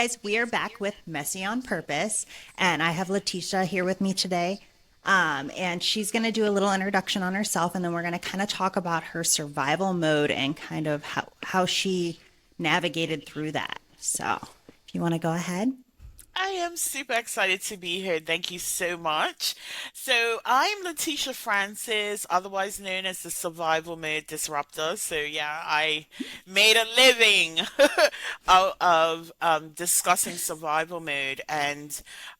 guys, we are back with Messy on Purpose, and I have Leticia here with me today. And she's going to do a little introduction on herself, and then we're going to kind of talk about her survival mode and kind of how she navigated through that. So, if you want to go ahead. I am super excited to be here. Thank you so much. So, I'm Leticia Francis, otherwise known as the Survival Mode Disruptor. So, yeah, I made a living out of discussing survival mode, and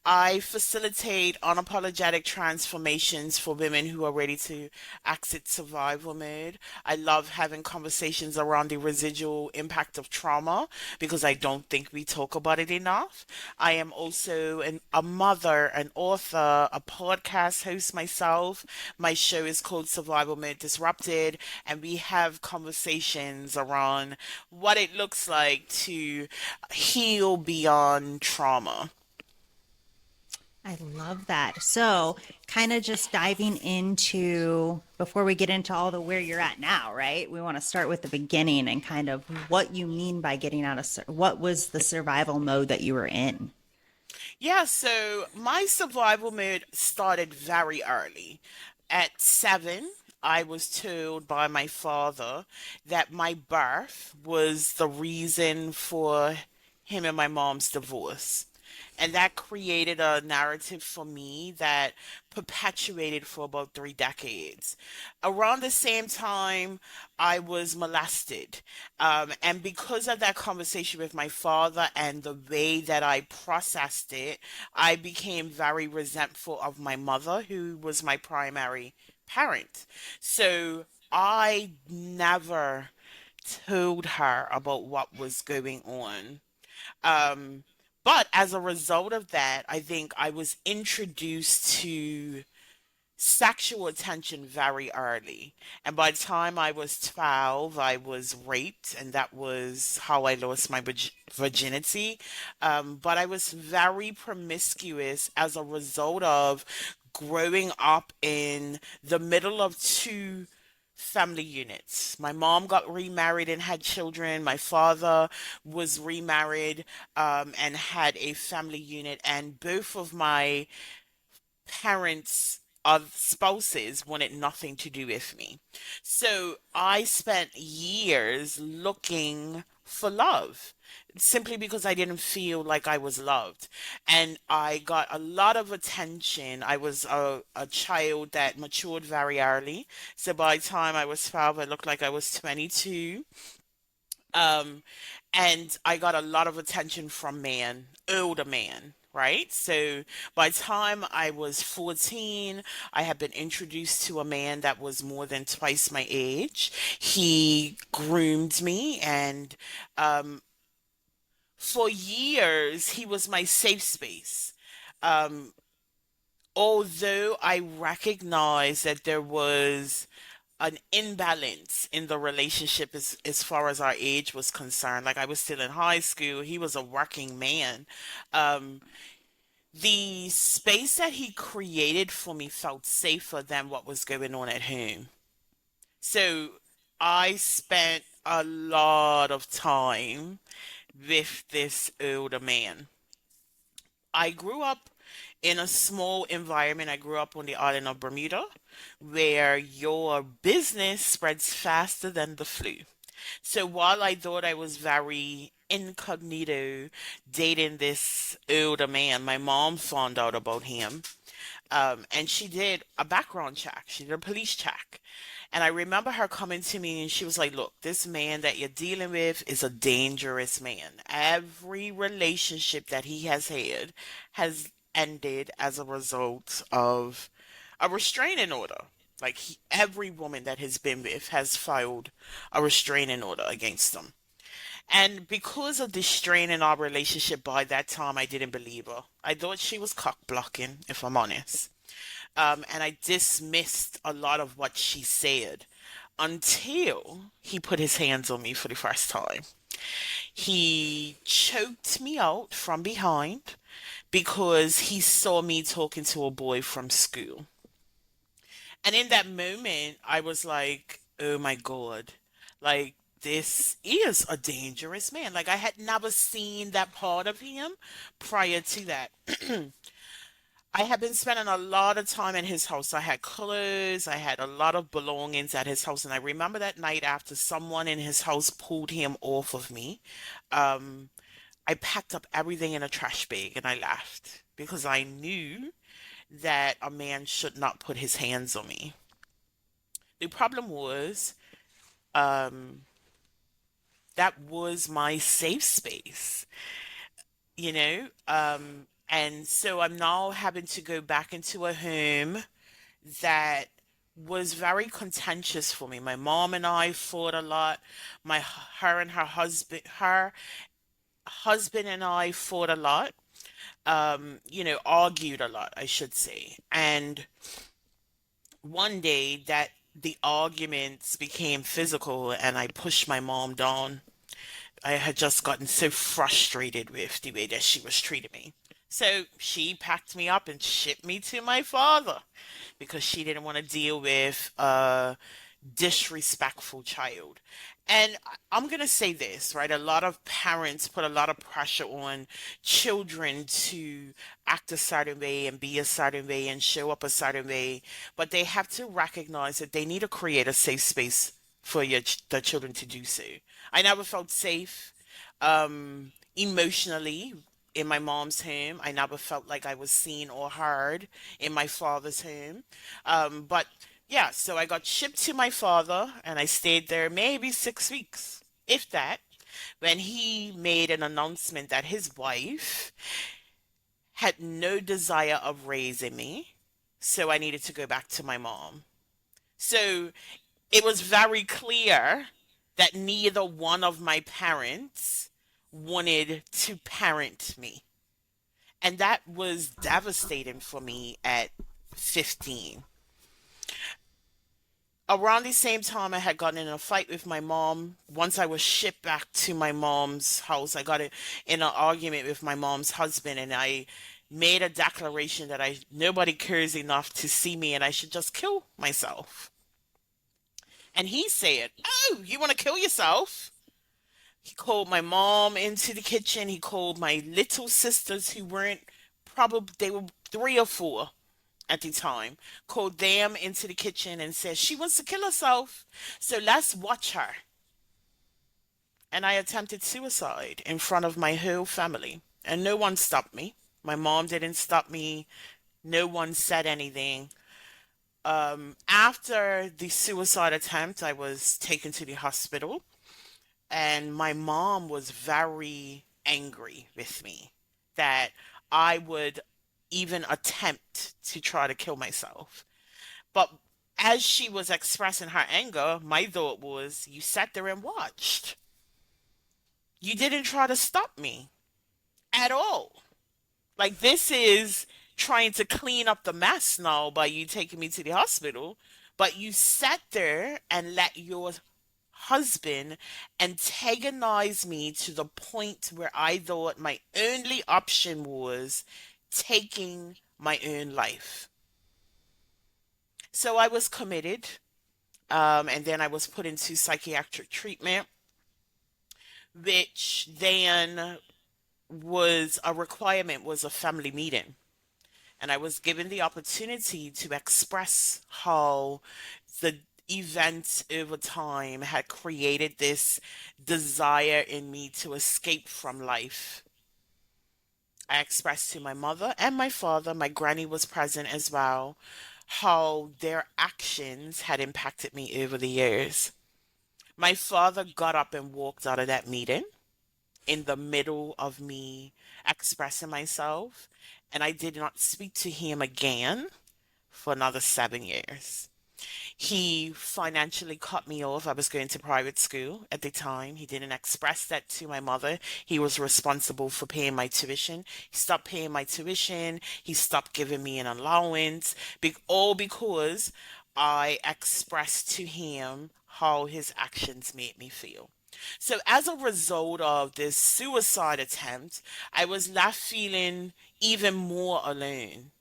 I facilitate unapologetic transformations for women who are ready to exit survival mode. I love having conversations around the residual impact of trauma because I don't think we talk about it enough. I am also a mother, an author, a podcast host myself. My show is called Survival Mode Disrupted, and we have conversations around what it looks like to heal beyond trauma. I love that. So, kind of just diving into before we get into all the where you're at now, right? We want to start with the beginning and kind of what you mean by getting out of what was the survival mode that you were in? Yeah, so my survival mode started very early. At 7, I was told by my father that my birth was the reason for him and my mom's divorce. And that created a narrative for me that perpetuated for about 3 decades. Around the same time, I was molested. And because of that conversation with my father and the way that I processed it, I became very resentful of my mother, who was my primary parent. So I never told her about what was going on. Um, but as a result of that, I think I was introduced to sexual attention very early. And by the time I was 12, I was raped, and that was how I lost my virginity. But I was very promiscuous as a result of growing up in the middle of two family units. My mom got remarried and had children. My father was remarried and had a family unit. And both of my parents of spouses wanted nothing to do with me. So I spent years looking for love simply because I didn't feel like I was loved. And I got a lot of attention. I was a child that matured very early. So by the time I was 12, I looked like I was 22. Um, and I got a lot of attention from men, older men, right? So by the time I was 14, I had been introduced to a man that was more than twice my age. He groomed me, and um, for years, he was my safe space. Um, Although I recognized that there was an imbalance in the relationship as far as our age was concerned. Like I was still in high school, he was a working man. Um, the space that he created for me felt safer than what was going on at home. So I spent a lot of time with this older man. I grew up in a small environment. I grew up on the island of Bermuda, where your business spreads faster than the flu. So while I thought I was very incognito dating this older man, my mom found out about him. And she did a background check. She did a police check. And I remember her coming to me and she was like, look, this man that you're dealing with is a dangerous man. Every relationship that he has had has ended as a result of a restraining order. Like every woman that has been with has filed a restraining order against them. And because of the strain in our relationship by that time, I didn't believe her. I thought she was cock blocking, if I'm honest. And I dismissed a lot of what she said until he put his hands on me for the first time. He choked me out from behind because he saw me talking to a boy from school. And in that moment, I was like, oh my God. Like, this is a dangerous man. Like I had never seen that part of him prior to that. I had been spending a lot of time in his house. I had clothes, I had a lot of belongings at his house, and I remember that night after someone in his house pulled him off of me. Um, I packed up everything in a trash bag and I left because I knew that a man should not put his hands on me. The problem was, um, that was my safe space, you know? And so I'm now having to go back into a home that was very contentious for me. My mom and I fought a lot. Her and her husband and I fought a lot. Argued a lot, I should say. And one day that the arguments became physical and I pushed my mom down. I had just gotten so frustrated with the way that she was treating me. So she packed me up and shipped me to my father because she didn't want to deal with a disrespectful child. And I'm going to say this, right? A lot of parents put a lot of pressure on children to act a certain way and be a certain way and show up a certain way, but they have to recognize that they need to create a safe space for the children to do so. I never felt safe emotionally in my mom's home. I never felt like I was seen or heard in my father's home. But yeah, so I got shipped to my father and I stayed there maybe 6 weeks, if that, when he made an announcement that his wife had no desire of raising me. So I needed to go back to my mom. So it was very clear that neither one of my parents wanted to parent me. And that was devastating for me at 15. Around the same time, I had gotten in a fight with my mom. Once I was shipped back to my mom's house, I got in an argument with my mom's husband, and I made a declaration that I nobody cares enough to see me, and I should just kill myself. And he said, "Oh, you want to kill yourself?" He called my mom into the kitchen. He called my little sisters who weren't probably they were 3 or 4 at the time, called them into the kitchen and said she wants to kill herself. So let's watch her. And I attempted suicide in front of my whole family. And no one stopped me. My mom didn't stop me. No one said anything. After the suicide attempt, I was taken to the hospital. And my mom was very angry with me that I would even attempt to try to kill myself. But as she was expressing her anger, my thought was, you sat there and watched. You didn't try to stop me at all. Like, this is trying to clean up the mess now by you taking me to the hospital. But you sat there and let your husband antagonize me to the point where I thought my only option was taking my own life. So I was committed, and then I was put into psychiatric treatment, which then was a requirement, was a family meeting. And I was given the opportunity to express how the events over time had created this desire in me to escape from life. I expressed to my mother and my father, my granny was present as well, how their actions had impacted me over the years. My father got up and walked out of that meeting in the middle of me expressing myself, and I did not speak to him again for another 7 years. He financially cut me off. I was going to private school at the time. He didn't express that to my mother. He was responsible for paying my tuition. He stopped paying my tuition. He stopped giving me an allowance, all because I expressed to him how his actions made me feel. So, as a result of this suicide attempt, I was left feeling even more alone.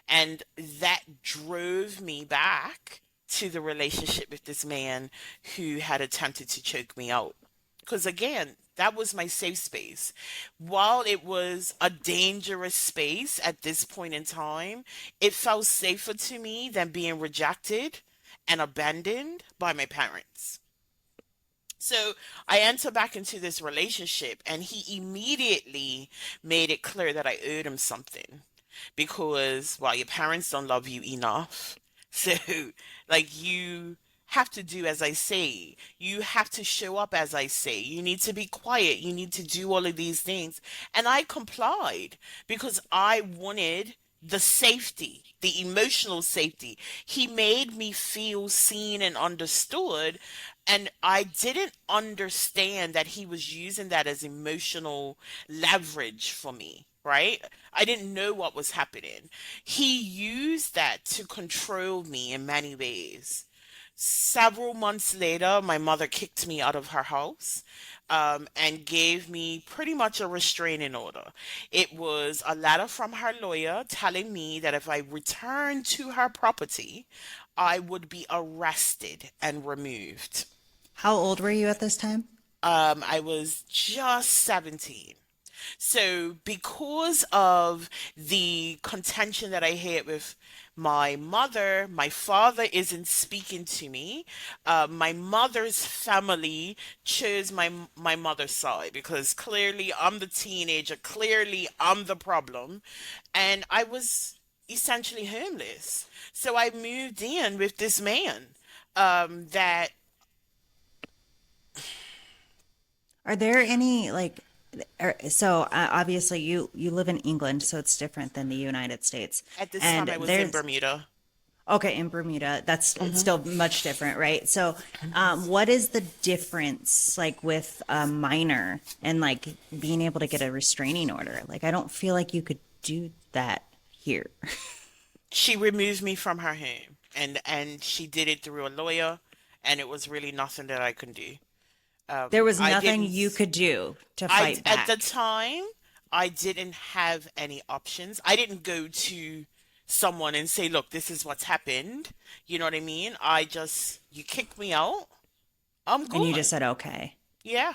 And that drove me back to the relationship with this man who had attempted to choke me out. Because again, that was my safe space. While it was a dangerous space at this point in time, it felt safer to me than being rejected and abandoned by my parents. So I enter back into this relationship, and he immediately made it clear that I owed him something because, well, your parents don't love you enough. So, like, you have to do as I say. You have to show up as I say. You need to be quiet. You need to do all of these things. And I complied because I wanted the safety, the emotional safety. He made me feel seen and understood, and I didn't understand that he was using that as emotional leverage for me, right? I didn't know what was happening. He used that to control me in many ways. Several months later, my mother kicked me out of her house, and gave me pretty much a restraining order. It was a letter from her lawyer telling me that if I returned to her property, I would be arrested and removed. How old were you at this time? I was just 17. So, because of the contention that I had with my mother, my father isn't speaking to me. My mother's family chose my mother's side because clearly I'm the teenager, clearly I'm the problem, and I was essentially homeless. So I moved in with this man that Are there any like so obviously you live in England, so it's different than the United States. at this And time I was in there's Bermuda. okay, in Bermuda, that's it's Mhm. still much different, right? So, what is the difference like with a minor and like being able to get a restraining order? Like I don't feel like you could do that here. She removed me from her home, and she did it through a lawyer, and it was really nothing that I could do. There was I nothing didn't you could do to I fight at the back. time I didn't have any options. I didn't go to someone and say, "Look, this is what's happened." You know what I mean? I just you kicked me out. I'm And you just gone. said, okay, Yeah.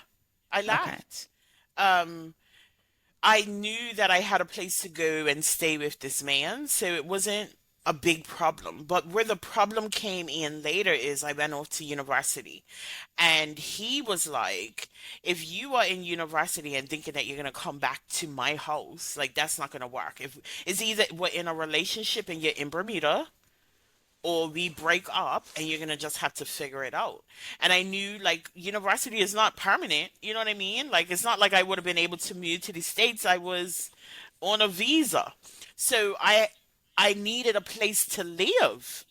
I okay. left. Um I knew that I had a place to go and stay with this man, so it wasn't a big problem. But where the problem came in later is I went off to university. And he was like, if you are in university and thinking that you're gonna come back to my house, like that's not gonna work. If it's either we're in a relationship and you're in Bermuda, or we break up and you're gonna just have to figure it out. And I knew like university is not permanent, you know what I mean? Like it's not like I would have been able to move to the States. I was on a visa. So I needed a place to live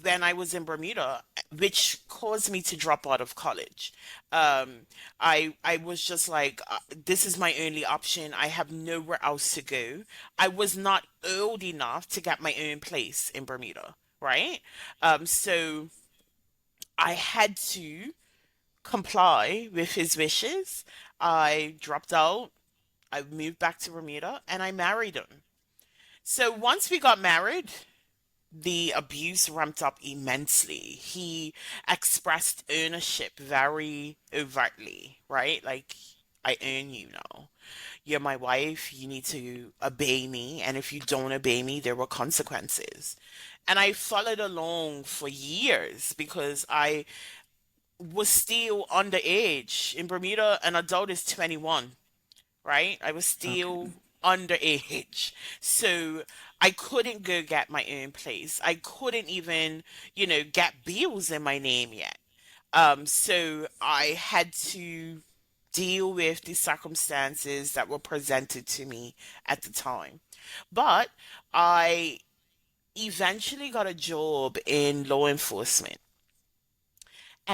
when I was in Bermuda, which caused me to drop out of college. I was just like, this is my only option. I have nowhere else to go. I was not old enough to get my own place in Bermuda, right? So I had to comply with his wishes. I dropped out. I moved back to Bermuda, and I married him. So once we got married, the abuse ramped up immensely. He expressed ownership very overtly, right? Like, I own you now. You're my wife. You need to obey me. And if you don't obey me, there were consequences. And I followed along for years because I was still underage. In Bermuda, an adult is 21, right? I was Okay. still underage. So I couldn't go get my own place. I couldn't even, get bills in my name yet. So I had to deal with the circumstances that were presented to me at the time. But I eventually got a job in law enforcement.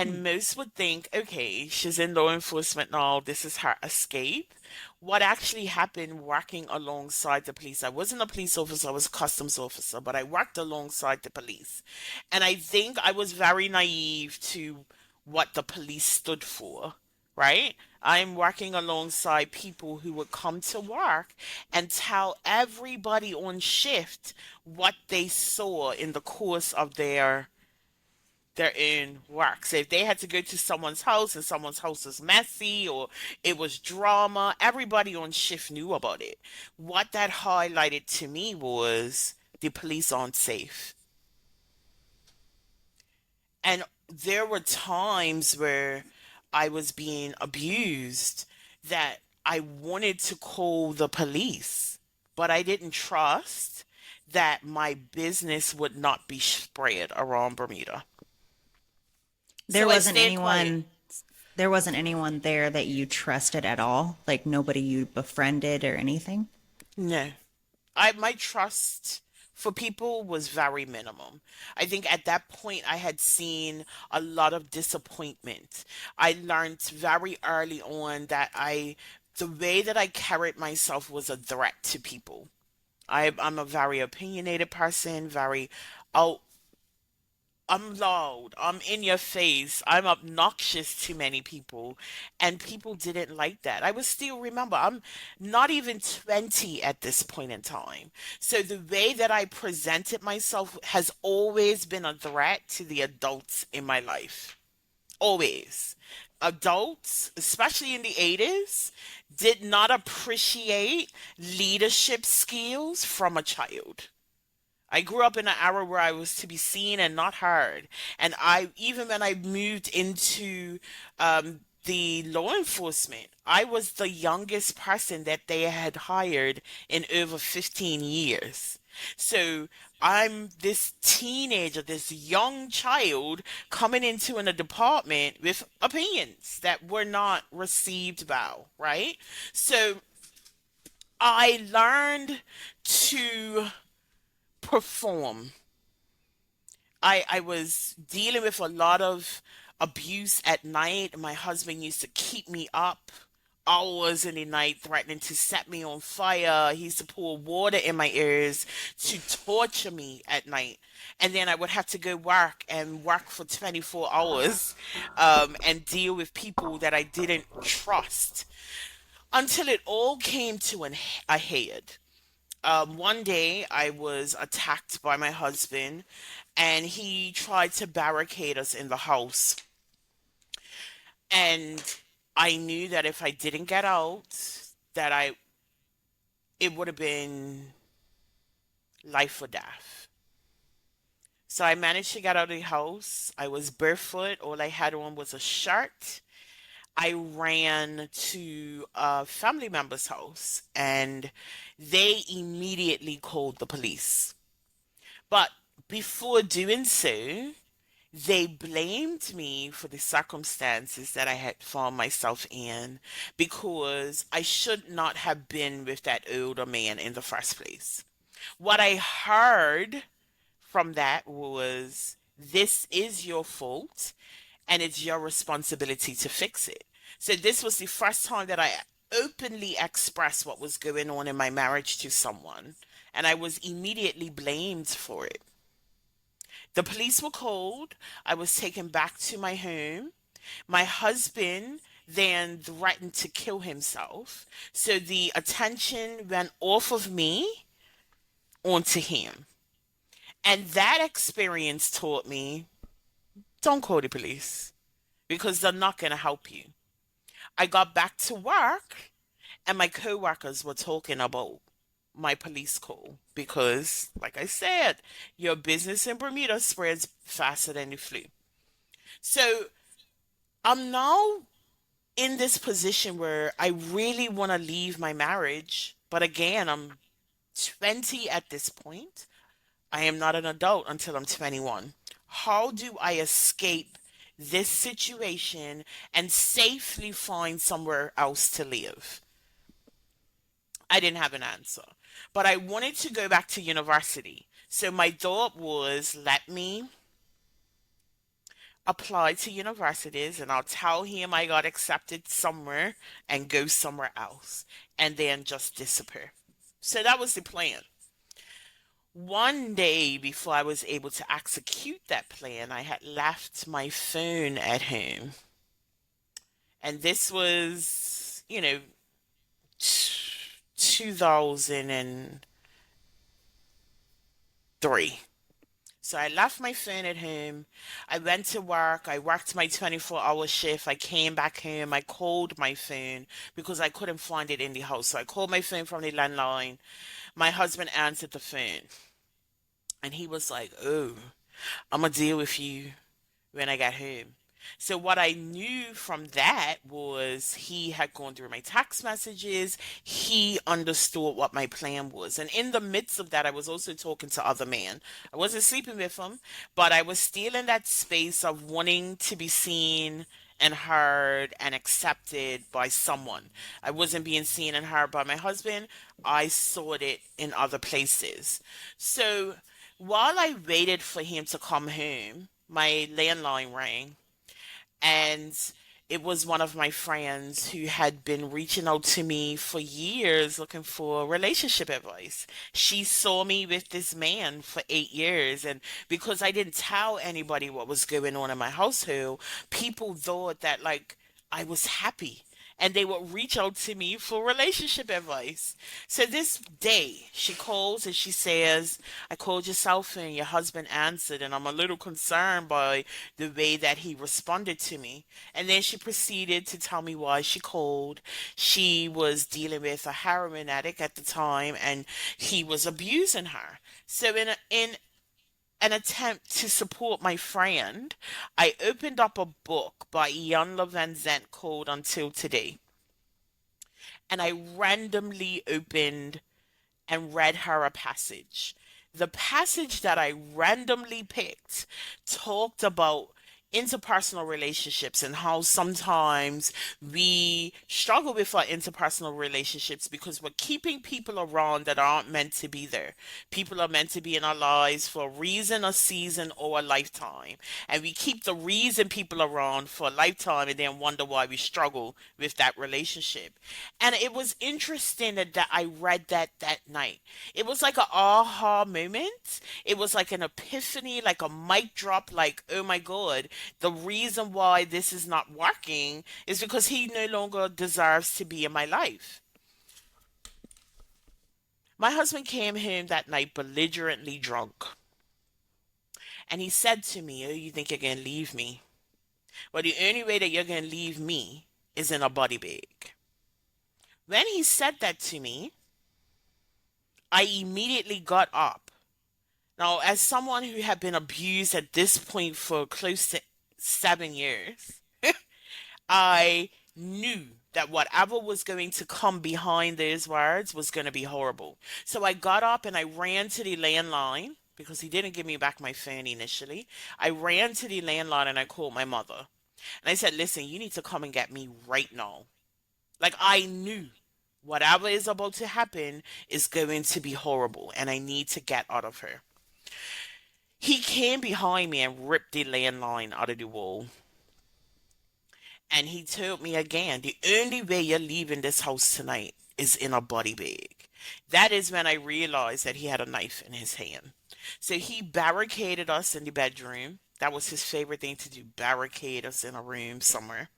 Hmm. And most would think, okay, she's in law enforcement now, this is her escape. What actually happened working alongside the police? I wasn't a police officer, I was a customs officer, but I worked alongside the police. And I think I was very naive to what the police stood for, right? I'm working alongside people who would come to work and tell everybody on shift what they saw in the course of their their own work. So if they had to go to someone's house and someone's house was messy or it was drama, everybody on shift knew about it. What that highlighted to me was the police aren't safe. And there were times where I was being abused that I wanted to call the police, but I didn't trust that my business would not be spread around Bermuda. There So I wasn't stayed quiet. anyone there wasn't anyone there that you trusted at all, like nobody you befriended or anything. No. My trust for people was very minimum. I think at that point I had seen a lot of disappointment. I learned very early on that the way that I carried myself was a threat to people. I'm a very opinionated person, very out I'm loud. I'm in your face. I'm obnoxious to many people. And people didn't like that. I was still, remember, I'm not even 20 at this point in time. So the way that I presented myself has always been a threat to the adults in my life. Always. Adults, especially in the 80s, did not appreciate leadership skills from a child. I grew up in an era where I was to be seen and not heard. And even when I moved into the law enforcement, I was the youngest person that they had hired in over 15 years. So I'm this teenager, this young child coming into a department with opinions that were not received well, right? So I learned to perform. I was dealing with a lot of abuse at night. My husband used to keep me up hours in the night, threatening to set me on fire. He used to pour water in my ears to torture me at night. And then I would have to go work and work for 24 hours and deal with people that I didn't trust until it all came to a head. One day I was attacked by my husband and he tried to barricade us in the house. And I knew that if I didn't get out, that it would have been life or death. So I managed to get out of the house. I was barefoot. All I had on was a shirt. I ran to a family member's house and they immediately called the police. But before doing so, they blamed me for the circumstances that I had found myself in because I should not have been with that older man in the first place. What I heard from that was, this is your fault and it's your responsibility to fix it. So this was the first time that I openly expressed what was going on in my marriage to someone, and I was immediately blamed for it. The police were called. I was taken back to my home. My husband then threatened to kill himself. So the attention went off of me onto him. And that experience taught me, don't call the police because they're not going to help you. I got back to work and my coworkers were talking about my police call because, like I said, your business in Bermuda spreads faster than the flu. So I'm now in this position where I really want to leave my marriage, but again, I'm 20 at this point. I am not an adult until I'm 21. How do I escape this situation and safely find somewhere else to live? I didn't have an answer, but I wanted to go back to university. So my thought was, let me apply to universities and I'll tell him I got accepted somewhere and go somewhere else and then just disappear. So that was the plan. One day before I was able to execute that plan, I had left my phone at home. And this was, 2003. So I left my phone at home. I went to work. I worked my 24-hour shift. I came back home. I called my phone because I couldn't find it in the house. So I called my phone from the landline. My husband answered the phone and he was like, "Oh, I'm gonna deal with you when I got home." So what I knew from that was he had gone through my text messages. He understood what my plan was. And in the midst of that, I was also talking to other men. I wasn't sleeping with them, but I was still in that space of wanting to be seen and heard and accepted by someone. I wasn't being seen and heard by my husband. I sought it in other places. So while I waited for him to come home, my landline rang, and it was one of my friends who had been reaching out to me for years looking for relationship advice. She saw me with this man for 8 years, and because I didn't tell anybody what was going on in my household, people thought that like I was happy. And they would reach out to me for relationship advice. So this day, she calls and she says, "I called your cell phone, your husband answered, and I'm a little concerned by the way that he responded to me." And then she proceeded to tell me why she called. She was dealing with a heroin addict at the time, and he was abusing her. So in an attempt to support my friend, I opened up a book by Jan Van Zant called Until Today, and I randomly opened and read her a passage. The passage that I randomly picked talked about interpersonal relationships and how sometimes we struggle with our interpersonal relationships because we're keeping people around that aren't meant to be there. People are meant to be in our lives for a reason, a season, or a lifetime. And we keep the reason people around for a lifetime and then wonder why we struggle with that relationship. And it was interesting that I read that night. It was like an aha moment. It was like an epiphany, like a mic drop, like, oh my God, the reason why this is not working is because he no longer deserves to be in my life. My husband came home that night belligerently drunk. And he said to me, "Oh, you think you're going to leave me? Well, the only way that you're going to leave me is in a body bag." When he said that to me, I immediately got up. Now, as someone who had been abused at this point for close to 7 years, I knew that whatever was going to come behind those words was going to be horrible. So I got up and I ran to the landline because he didn't give me back my phone initially. I ran to the landline and I called my mother. And I said, "Listen, you need to come and get me right now." Like I knew whatever is about to happen is going to be horrible and I need to get out of her. He came behind me and ripped the landline out of the wall. And he told me again, "The only way you're leaving this house tonight is in a body bag." That is when I realized that he had a knife in his hand. So he barricaded us in the bedroom. That was his favorite thing to do, barricade us in a room somewhere.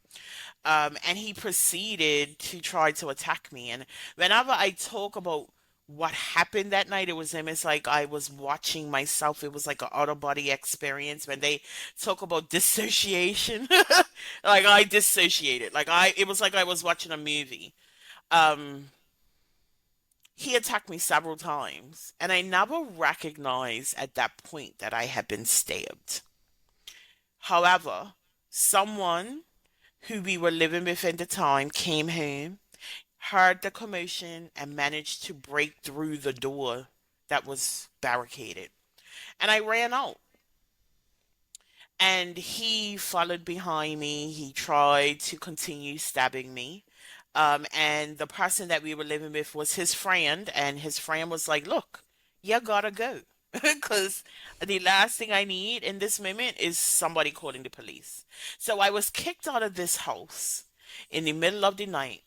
And he proceeded to try to attack me. And whenever I talk about what happened that night, it was him. It's like I was watching myself. It was like an out of body experience when they talk about dissociation. Like I dissociated. It was like I was watching a movie. Um, he attacked me several times, and I never recognized at that point that I had been stabbed. However, someone who we were living with at the time came home, heard the commotion, and managed to break through the door that was barricaded. And I ran out. And he followed behind me. He tried to continue stabbing me. And the person that we were living with was his friend, and his friend was like, "Look, you gotta go." Because the last thing I need in this moment is somebody calling the police. So I was kicked out of this house in the middle of the night.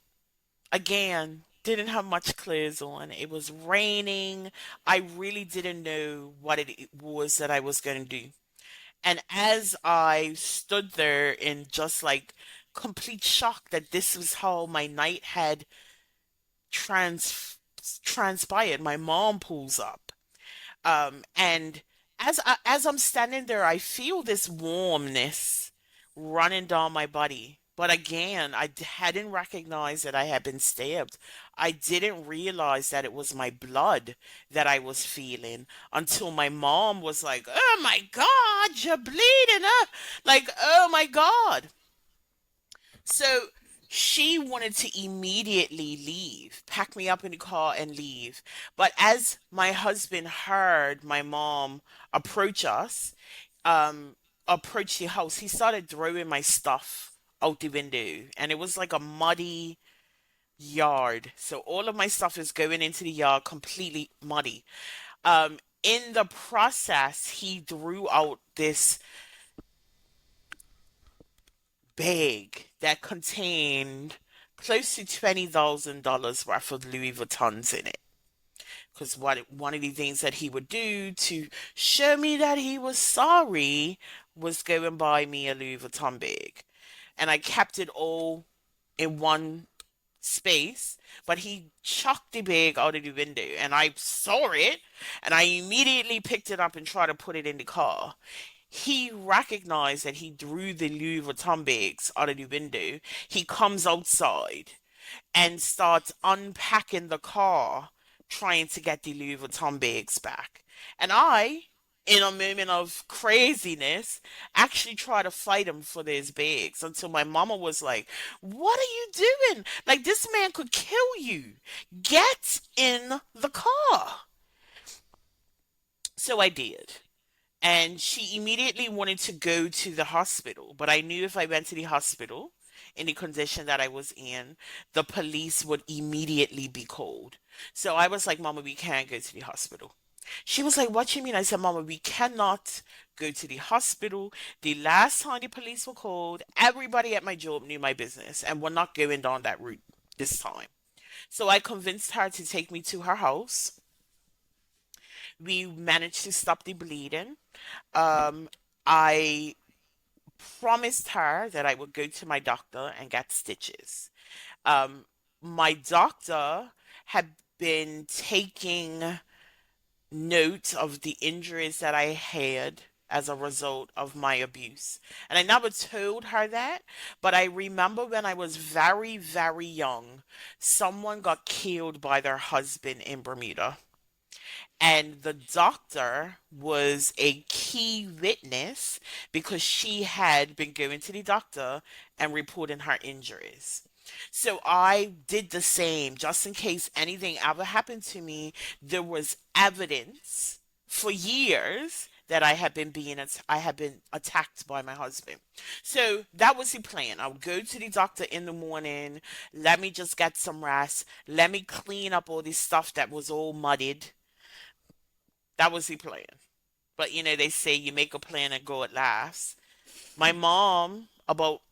Again, didn't have much clothes on. It was raining. I really didn't know what it was that I was going to do. And as I stood there in just like complete shock that this was how my night had trans transpired, my mom pulls up. And as I'm standing there, I feel this warmness running down my body. But again, hadn't recognized that I had been stabbed. I didn't realize that it was my blood that I was feeling until my mom was like, "Oh my God, you're bleeding up!" Like, "Oh my God." So she wanted to immediately leave, pack me up in the car and leave. But as my husband heard my mom approach us, um, approach the house, he started throwing my stuff out the window. And it was like a muddy yard. So all of my stuff is going into the yard completely muddy. In the process, he threw out this bag that contained close to $20,000 worth of Louis Vuittons in it. Because one of the things that he would do to show me that he was sorry was go and buy me a Louis Vuitton bag. And I kept it all in one space, but he chucked the bag out of the window and I saw it and I immediately picked it up and tried to put it in the car. He recognized that he threw the Louis Vuitton bags out of the window. He comes outside and starts unpacking the car, trying to get the Louis Vuitton bags back. And I, in a moment of craziness, actually try to fight him for these bags until my mama was like, "What are you doing? Like, this man could kill you. Get in the car." So I did. And she immediately wanted to go to the hospital. But I knew if I went to the hospital in the condition that I was in, the police would immediately be called. So I was like, "Mama, we can't go to the hospital." She was like, "What you mean?" I said, "Mama, we cannot go to the hospital. The last time the police were called, everybody at my job knew my business, and we're not going down that route this time." So I convinced her to take me to her house. We managed to stop the bleeding. Um, I promised her that I would go to my doctor and get stitches. Um, my doctor had been taking note of the injuries that I had as a result of my abuse. And I never told her that, but I remember when I was very, very young, someone got killed by their husband in Bermuda. And the doctor was a key witness because she had been going to the doctor and reporting her injuries. So I did the same just in case anything ever happened to me. There was evidence for years that I had been attacked by my husband. So that was the plan. I would go to the doctor in the morning, let me just get some rest, let me clean up all this stuff that was all muddied. That was the plan. But they say you make a plan and go at last. My mom, about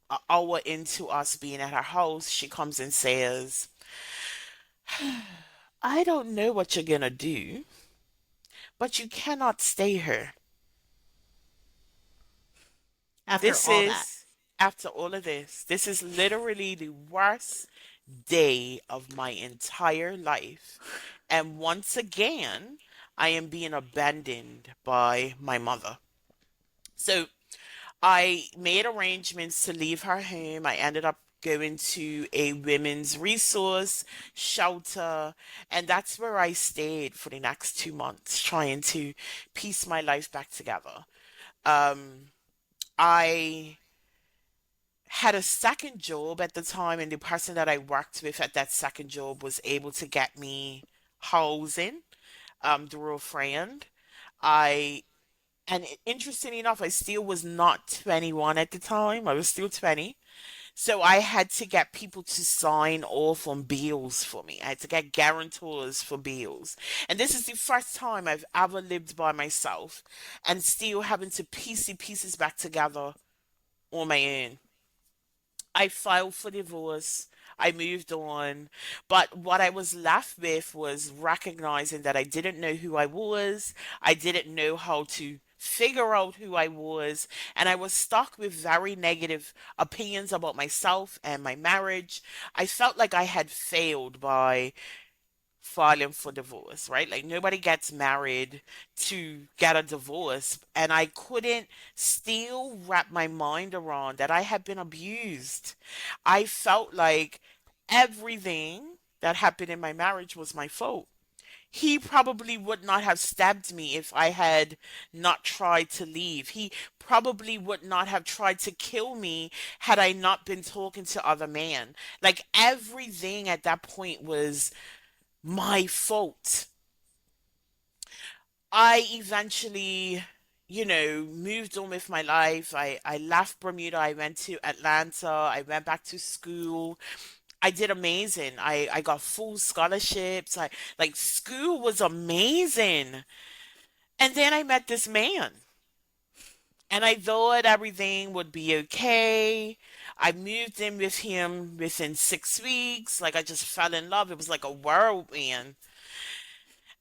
an hour into us being at her house, she comes and says, "I don't know what you're gonna do, but you cannot stay here." After This all that. is, after all of this is literally the worst day of my entire life. And once again, I am being abandoned by my mother. So I made arrangements to leave her home. I ended up going to a women's resource shelter, and that's where I stayed for the next 2 months, trying to piece my life back together. Um, I had a second job at the time, and the person that I worked with at that second job was able to get me housing through a friend. I And interesting enough, I still was not 21 at the time. I was still 20. So I had to get people to sign off on bills for me. I had to get guarantors for bills. And this is the first time I've ever lived by myself and still having to piece the pieces back together on my own. I filed for divorce. I moved on. But what I was left with was recognizing that I didn't know who I was. I didn't know how to figure out who I was. And I was stuck with very negative opinions about myself and my marriage. I felt like I had failed by filing for divorce, right? Like nobody gets married to get a divorce. And I couldn't still wrap my mind around that I had been abused. I felt like everything that happened in my marriage was my fault. He probably would not have stabbed me if I had not tried to leave. He probably would not have tried to kill me had I not been talking to other men. Like everything at that point was my fault. I eventually, moved on with my life. I left Bermuda. I went to Atlanta. I went back to school. I did amazing. I got full scholarships. Like school was amazing. And then I met this man. And I thought everything would be okay. I moved in with him within 6 weeks. Like I just fell in love. It was like a whirlwind.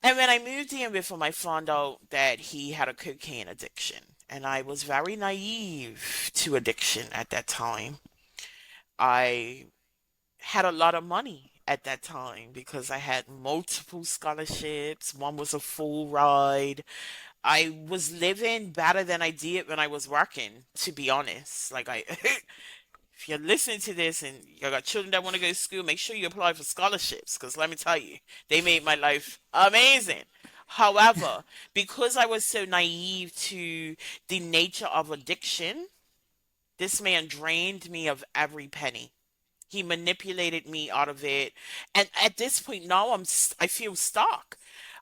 And when I moved in with him, I found out that he had a cocaine addiction. And I was very naive to addiction at that time. I had a lot of money at that time because I had multiple scholarships. One was a full ride. I was living better than I did when I was working, to be honest. Like if you're listening to this and you got children that want to go to school, make sure you apply for scholarships because let me tell you, they made my life amazing. However, because I was so naive to the nature of addiction, this man drained me of every penny. He manipulated me out of it. And at this point now I feel stuck.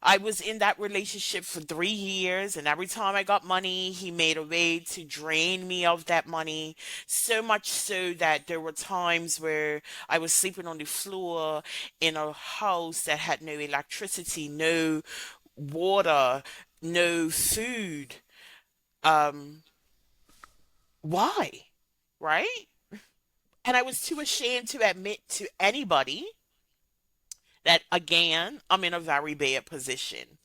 I was in that relationship for 3 years, and every time I got money, he made a way to drain me of that money. So much so that there were times where I was sleeping on the floor in a house that had no electricity, no water, no food. Um, why? Right? And I was too ashamed to admit to anybody that, again, I'm in a very bad position.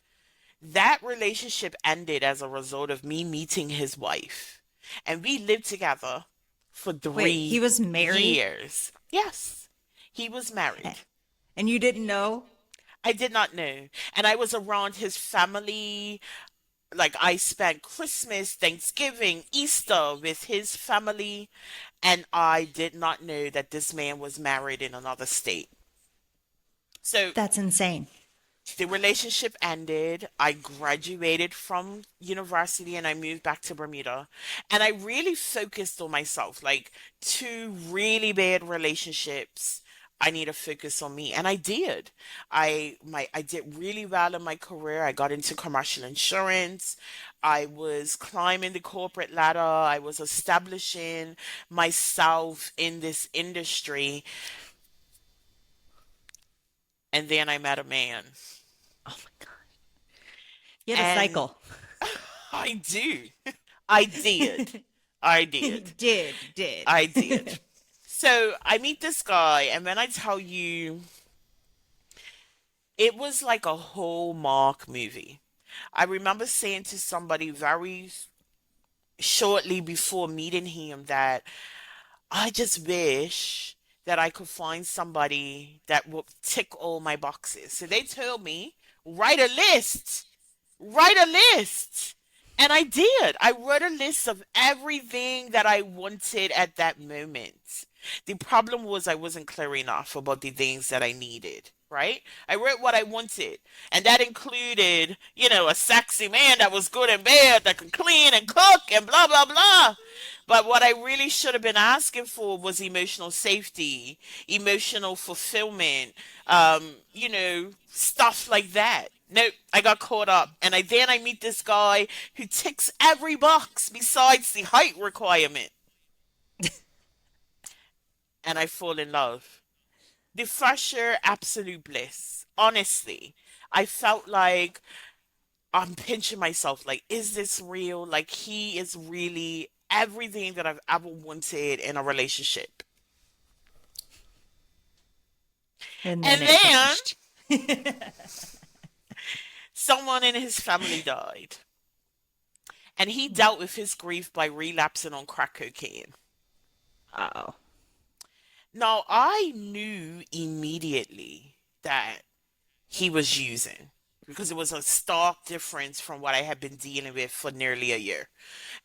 That relationship ended as a result of me meeting his wife. And we lived together for Wait, he three was married years. Yes, he was a- married. and you didn't know? I did not know. And I was around his family. Like I spent Christmas, Thanksgiving, Easter with his family. And I did not know that this man was married in another state. So That's insane. the relationship ended. I graduated from university and I moved back to Bermuda. And I really focused on myself. Like two really bad relationships. I need to focus on me. And I did. I did really well in my career. I got into commercial insurance. I was climbing the corporate ladder. I was establishing myself in this industry. And then I met a man. Oh my God. You had a And cycle. I do. I did. I did. You did. I did. So I meet this guy, and when I tell you, it was like a Hallmark movie. I remember saying to somebody very shortly before meeting him that I just wish that I could find somebody that would tick all my boxes. So they told me, write a list. Write a list. And I did. I wrote a list of everything that I wanted at that moment. The problem was I wasn't clear enough about the things that I needed, right? I wrote what I wanted. And that included, a sexy man that was good in bed, that could clean and cook and blah, blah, blah. But what I really should have been asking for was emotional safety, emotional fulfillment, stuff like that. Nope, I got caught up. And then I meet this guy who ticks every box besides the height requirement. And I fall in love. The first year, absolute bliss. Honestly, I felt like I'm pinching myself. Like, is this real? Like, he is really everything that I've ever wanted in a relationship. And then And it then changed. someone in his family died. And he dealt with his grief by relapsing on crack cocaine. Oh. Now, I knew immediately that he was using because it was a stark difference from what I had been dealing with for nearly a year.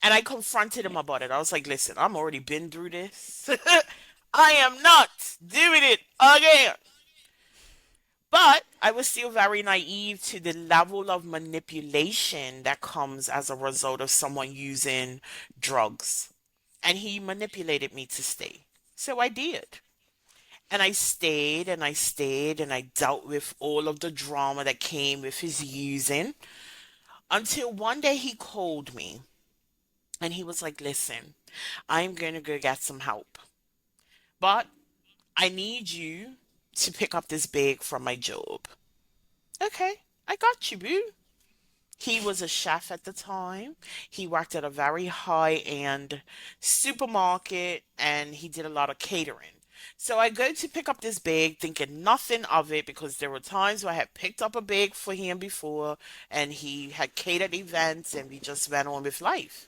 And I confronted him about it. I was like, listen, I'm already been through this. I am not doing it again. But I was still very naive to the level of manipulation that comes as a result of someone using drugs. And he manipulated me to stay. So I did. And I stayed and I stayed and I dealt with all of the drama that came with his using until one day he called me and he was like, listen, I'm going to go get some help, but I need you to pick up this bag from my job. Okay, I got you, boo. He was a chef at the time. He worked at a very high-end supermarket and he did a lot of catering. So I go to pick up this bag thinking nothing of it because there were times where I had picked up a bag for him before and he had catered events and we just went on with life.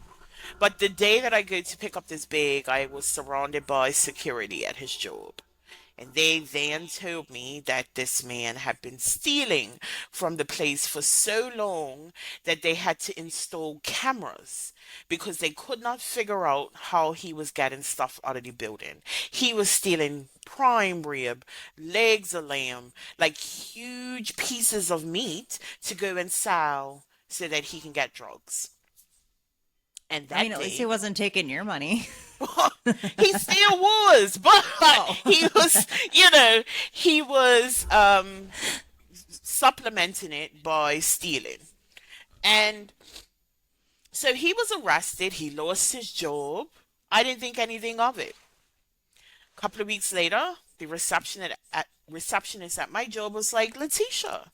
But the day that I go to pick up this bag, I was surrounded by security at his job. And they then told me that this man had been stealing from the place for so long that they had to install cameras because they could not figure out how he was getting stuff out of the building. He was stealing prime rib, legs of lamb, like huge pieces of meat to go and sell so that he can get drugs. And I mean, that at least he day, wasn't taking your money. he still was, but Oh. he was, he was supplementing it by stealing. And so he was arrested. He lost his job. I didn't think anything of it. A couple of weeks later, the receptionist at my job was like, Leticia,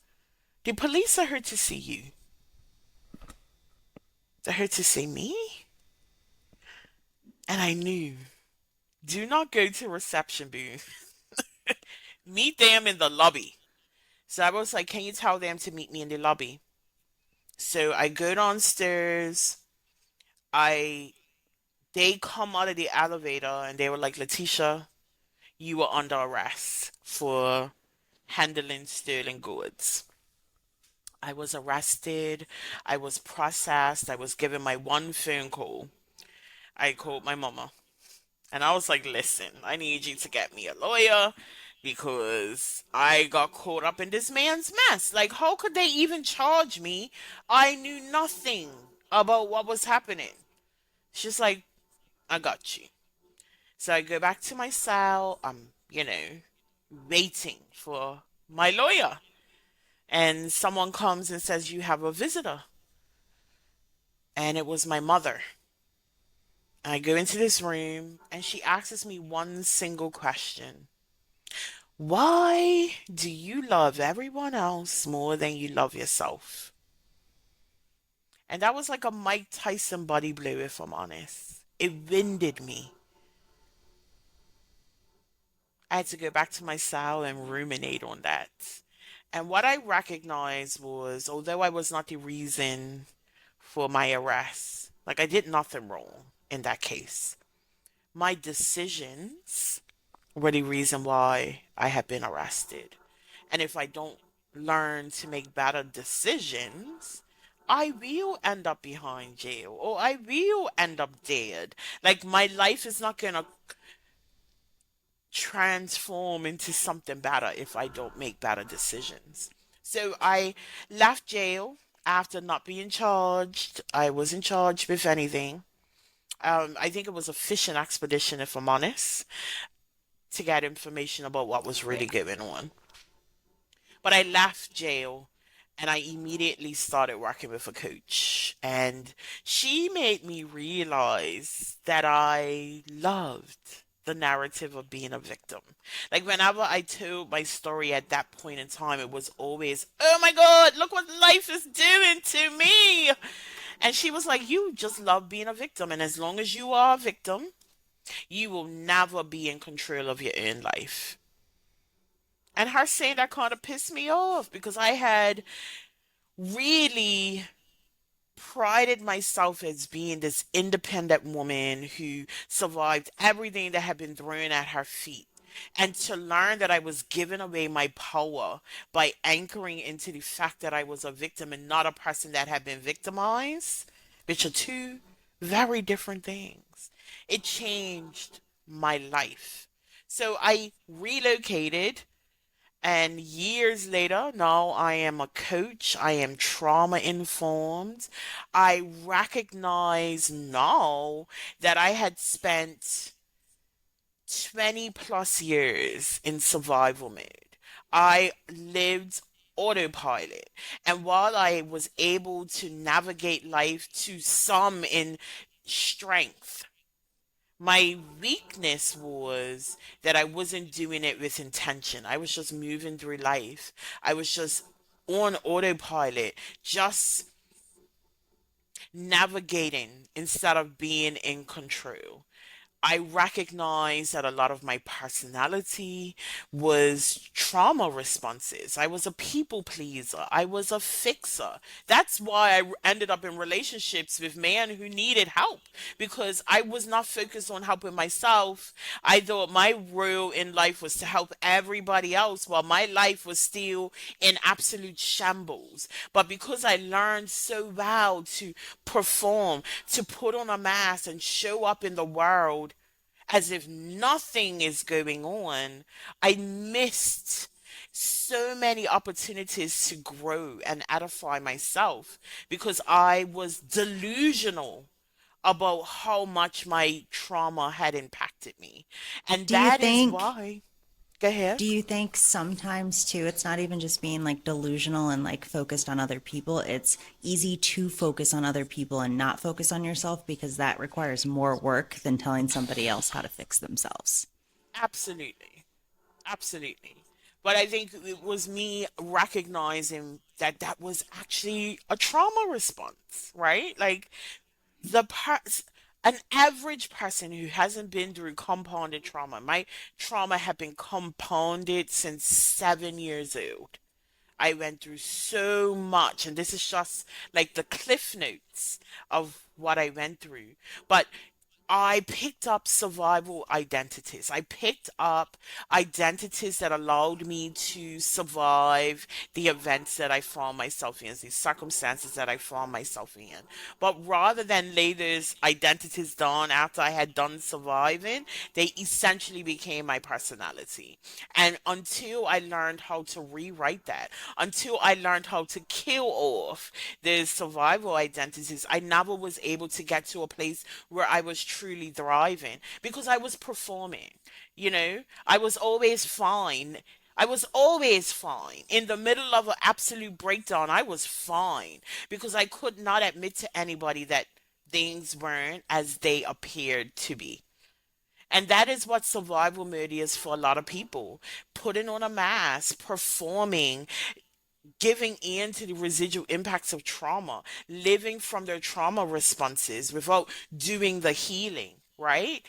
the police are here to see you. They're here to see me? And I knew, do not go to reception booth. Meet them in the lobby. So I was like, can you tell them to meet me in the lobby? So I go downstairs. I They come out of the elevator and they were like, Leticia, you were under arrest for handling stolen goods. I was arrested. I was processed. I was given my one phone call. I called my mama. And I was like, listen, I need you to get me a lawyer because I got caught up in this man's mess. Like, how could they even charge me? I knew nothing about what was happening. She's like, I got you. So I go back to my cell. Waiting for my lawyer. And someone comes and says, you have a visitor. And it was my mother. I go into this room and she asks me one single question. Why do you love everyone else more than you love yourself? And that was like a Mike Tyson body blow, if I'm honest. It winded me. I had to go back to my cell and ruminate on that. And what I recognized was, although I was not the reason for my arrest, like I did nothing wrong in that case, my decisions were the reason why I had been arrested. And if I don't learn to make better decisions, I will end up behind jail or I will end up dead. Like my life is not going to transform into something better if I don't make better decisions. So I left jail after not being charged. I wasn't charged with anything. I think it was a fishing expedition, if I'm honest, to get information about what was really going on. But I left jail and I immediately started working with a coach. And she made me realize that I loved the narrative of being a victim. Like whenever I told my story at that point in time, it was always, oh my God, look what life is doing to me. And she was like, you just love being a victim. And as long as you are a victim, you will never be in control of your own life. And her saying that kind of pissed me off because I had really prided myself as being this independent woman who survived everything that had been thrown at her feet. And to learn that I was giving away my power by anchoring into the fact that I was a victim and not a person that had been victimized, which are two very different things. It changed my life. So I relocated, and years later, now I am a coach. I am trauma informed. I recognize now that I had spent 20 plus years in survival mode. I lived autopilot. And while I was able to navigate life to some in strength, my weakness was that I wasn't doing it with intention. I was just moving through life. I was just on autopilot, just navigating instead of being in control. I recognize that a lot of my personality was trauma responses. I was a people pleaser. I was a fixer. That's why I ended up in relationships with men who needed help because I was not focused on helping myself. I thought my role in life was to help everybody else while my life was still in absolute shambles. But because I learned so well to perform, to put on a mask and show up in the world as if nothing is going on, I missed so many opportunities to grow and edify myself because I was delusional about how much my trauma had impacted me. And Do you that is think why, go ahead. do you think sometimes too it's not even just being like delusional and like focused on other people. It's easy to focus on other people and not focus on yourself because that requires more work than telling somebody else how to fix themselves. Absolutely. Absolutely. But I think it was me recognizing that that was actually a trauma response, right? Like the part an average person who hasn't been through compounded trauma, my trauma had been compounded since 7 years old. I went through so much, and this is just like the cliff notes of what I went through. But I picked up survival identities. I picked up identities that allowed me to survive the events that I found myself in, the circumstances that I found myself in. But rather than lay those identities down after I had done surviving, they essentially became my personality. And until I learned how to rewrite that, until I learned how to kill off the survival identities, I never was able to get to a place where I was truly thriving because I was performing. I was always fine. I was always fine. In the middle of an absolute breakdown, I was fine because I could not admit to anybody that things weren't as they appeared to be. And that is what survival mode is for a lot of people. Putting on a mask, performing, giving in to the residual impacts of trauma, living from their trauma responses without doing the healing. Right?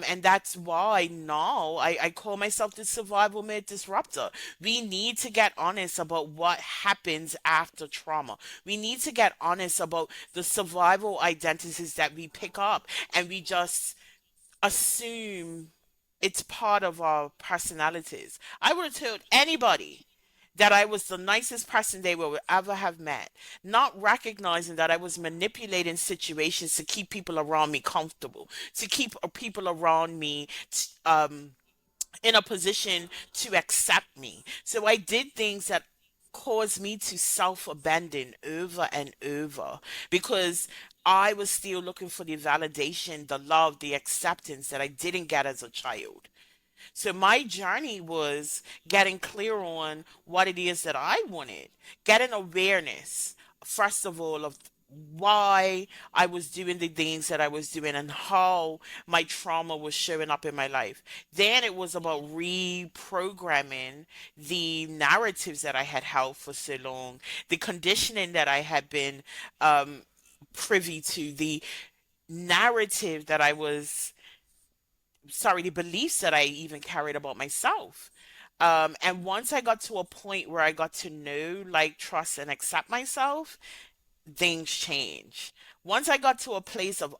And that's why now I call myself the survival mode disruptor. We need to get honest about what happens after trauma. We need to get honest about the survival identities that we pick up and we just assume it's part of our personalities. I would have told anybody that I was the nicest person they will ever have met, not recognizing that I was manipulating situations to keep people around me comfortable, to keep people around me in a position to accept me. So I did things that caused me to self abandon over and over because I was still looking for the validation, the love, the acceptance that I didn't get as a child. So my journey was getting clear on what it is that I wanted, getting awareness, first of all, of why I was doing the things that I was doing and how my trauma was showing up in my life. Then it was about reprogramming the narratives that I had held for so long, the conditioning that I had been um, privy to, the narrative that I was sorry, the beliefs that I even carried about myself. And once I got to a point where I got to know, like, trust, and accept myself, things changed. Once I got to a place of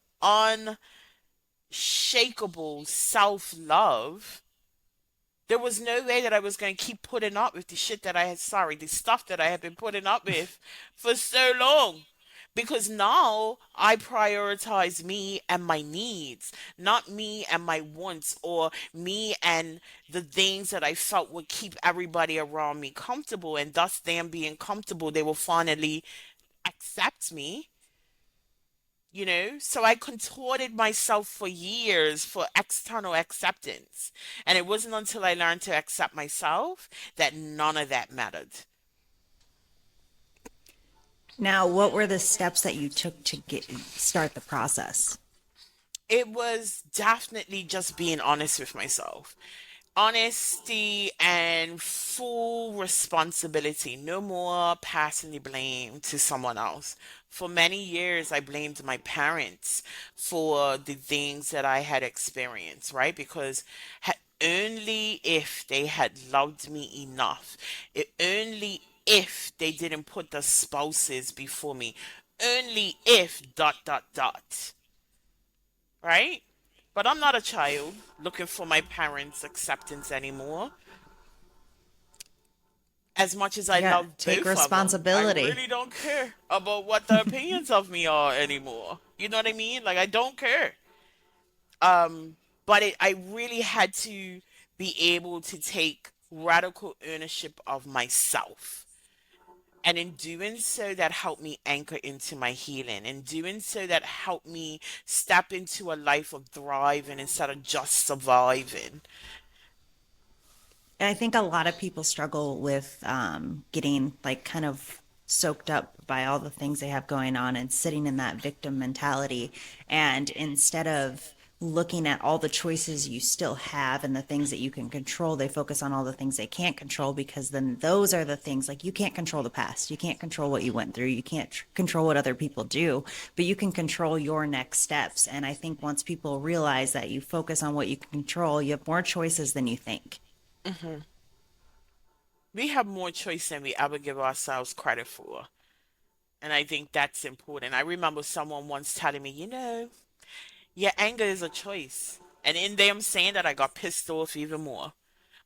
unshakable self love, There was no way that I was going to keep putting up with the shit that I had, sorry, the stuff that I had been putting up with for so long. Because now I prioritize me and my needs, not me and my wants or me and the things that I felt would keep everybody around me comfortable. And thus, them being comfortable, they will finally accept me, you know? So I contorted myself for years for external acceptance. And it wasn't until I learned to accept myself that none of that mattered. Now, what were the steps that you took to get start the process? It was definitely just being honest with myself. Honesty and full responsibility. No more passing the blame to someone else. For many years, I blamed my parents for the things that I had experienced, right? Because only if they had loved me enough, only if they didn't put the spouses before me, only if dot dot dot, right? But I'm not a child looking for my parents' acceptance anymore. As much as I Yeah, love take both of them, I responsibility. really don't care about what the opinions of me are anymore. You know what I mean? Like I don't care. Um, but I really had to be able to take radical ownership of myself. And in doing so, that helped me anchor into my healing. In doing so, that helped me step into a life of thriving instead of just surviving. And I think a lot of people struggle with getting like kind of soaked up by all the things they have going on and sitting in that victim mentality. And instead of looking at all the choices you still have and the things that you can control, they focus on all the things they can't control because then those are the things like you can't control the past. You can't control what you went through. You can't control what other people do, but you can control your next steps. And I think once people realize that you focus on what you can control, you have more choices than you think. Hmm. We have more choice than we ever give ourselves credit for. And I think that's important. I remember someone once telling me, your anger is a choice. And in them saying that, I got pissed off even more.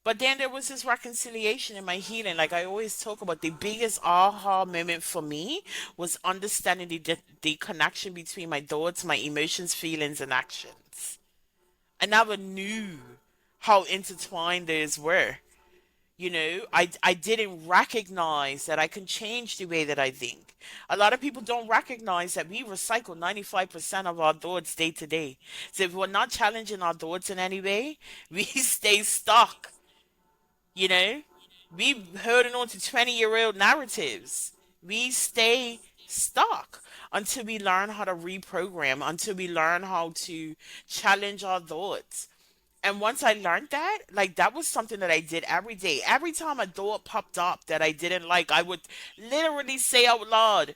But then there was this reconciliation in my healing. Like I always talk about, the biggest aha moment for me was understanding the connection between my thoughts, my emotions, feelings, and actions. I never knew how intertwined those were. I didn't recognize that I can change the way that I think. A lot of people don't recognize that we recycle 95% of our thoughts day to day. So if we're not challenging our thoughts in any way, we stay stuck. You know, we holding on to 20-year-old narratives. We stay stuck until we learn how to reprogram, until we learn how to challenge our thoughts. And once I learned that, like that was something that I did every day. Every time a thought popped up that I didn't like, I would literally say out loud,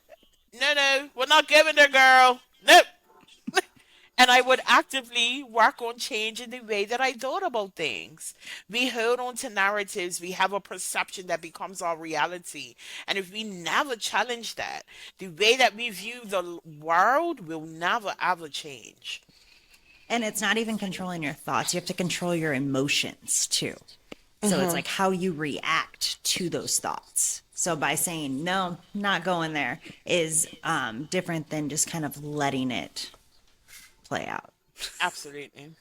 "No, no, we're not giving there, girl. Nope." And I would actively work on changing the way that I thought about things. We hold on to narratives, we have a perception that becomes our reality. And if we never challenge that, the way that we view the world will never ever change. And it's not even controlling your thoughts. You have to control your emotions too. So it's Hmm. like how you react to those thoughts. So by saying no, not going there is different than just kind of letting it play out. Absolutely.